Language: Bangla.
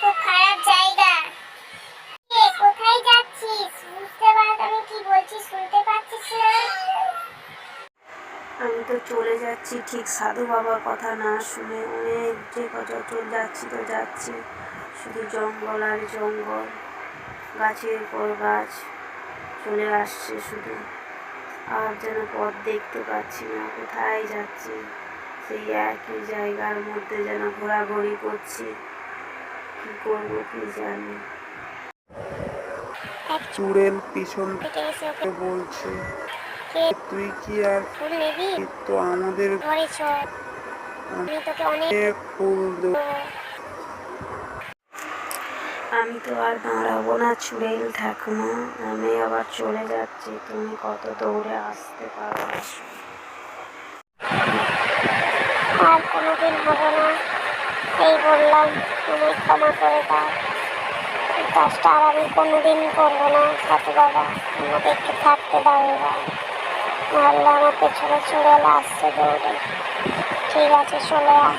খুব খারাপ জায়গা। কোথায় যাচ্ছিস? বুঝতে পার আমি কি বলছি, শুনতে পাচ্ছিস না? আমি তো চলে যাচ্ছি ঠিক সাধু বাবার কথা না শুনে। অনেক যে যত যাচ্ছি তো যাচ্ছি, শুধু জঙ্গল আর জঙ্গল, গাছের পর গাছ চলে আসছে শুধু। আর যেন পথ দেখতে পাচ্ছি না, কোথায় যাচ্ছি। সেই একই জায়গার মধ্যে যেন ঘোরাঘুরি করছি, কি করবো কি জানি। চুড়েল পিছন থেকে বলছে, তুই কি আর ফুল নিবি? তো আমাদের ঘরে চল, আমি তোকে অনেক ফুল দেবো। আমি তো আর দাঁড়াবো না চুড়েল ঠাকুমা, আমি আবার চলে যাচ্ছি। তুমি কত দৌড়ে আসতে পারো আসো। আর কোনোদিন হবে না, এই বললাম, তুমি ক্ষমা করে দাও। এই কাজটা আর আমি কোনোদিন করবো না সাথে বাবা, আমাকে একটু থাকতে দাও এবার। নাহলে আমার পেছনে চুড়েল আসছে দৌড়ে। ঠিক আছে, চলে আয়।